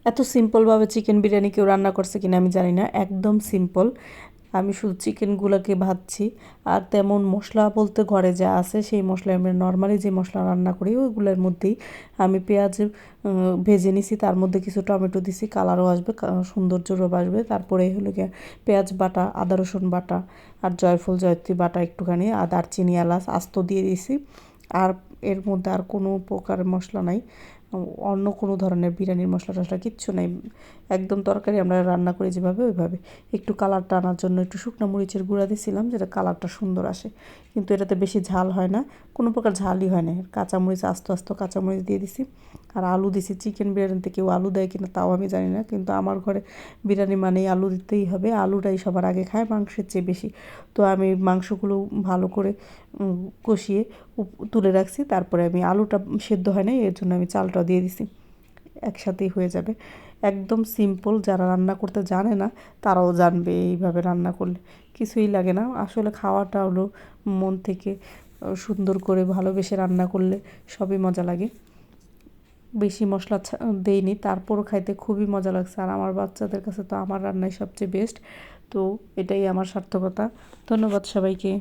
এত সিম্পলভাবে চিকেন বিরিয়ানি কেউ রান্না করছে কিনা আমি জানি না, একদম সিম্পল। আমি শুধু চিকেনগুলোকে ভাজছি, আর তেমন মশলা বলতে ঘরে যা আছে সেই মশলা, আমরা নর্মালি যে মশলা রান্না করি ওইগুলোর মধ্যেই আমি পেঁয়াজ ভেজে নিছি, তার মধ্যে কিছু টমেটো দিছি, কালারও আসবে, সৌন্দর্যও আসবে। তারপরে হলো গিয়ে পেঁয়াজ বাটা, আদা রসুন বাটা, আর জয়ফল জয়ত্রী বাটা একটুখানি, আর দারচিনি এলাচ আস্ত দিয়ে দিছি। আর এর মধ্যে আর কোনো প্রকার মশলা নাই, অন্য কোনো ধরনের বিরিয়ানির মশলা টশলা কিচ্ছু নাই। একদম তরকারি আমরা রান্না করি যেভাবে ওইভাবে। একটু কালারটা আনার জন্য একটু শুকনো মরিচের গুঁড়া দিয়েছিলাম, যেটা কালারটা সুন্দর আসে, কিন্তু এটাতে বেশি ঝাল হয় না, কোনো প্রকার ঝালই হয় না। কাঁচামরিচ আস্ত আস্ত কাঁচামরিচ দিয়ে দিছি, আর আলু দিছি। চিকেন বিরিয়ানিতে কেউ আলু দেয় কিনা তাও আমি জানি না, কিন্তু আমার ঘরে বিরিয়ানি মানেই আলু দিতেই হবে, আলুটাই সবার আগে খায় মাংসের চেয়ে বেশি। তো আমি মাংসগুলো ভালো করে কষিয়ে তুলে রাখছি, তারপরে আমি আলুটা সেদ্ধ হয় না এর জন্য আমি চালটাও দিয়ে দিছি, একসাথেই হয়ে যাবে। একদম সিম্পল, যারা রান্না করতে জানে না তারাও জানবে এইভাবে রান্না করলে, কিছুই লাগে না। আসলে খাওয়াটা হলো মন থেকে সুন্দর করে ভালোবেসে রান্না করলে সবই মজা লাগে। বেশি মশলা দেইনি, তারপরও খাইতে খুবই মজা লাগছে, আর আমার বাচ্চাদের কাছে তো আমার রান্নাই সবচেয়ে বেস্ট। তো এটাই আমার সার্থকতা। ধন্যবাদ সবাইকে।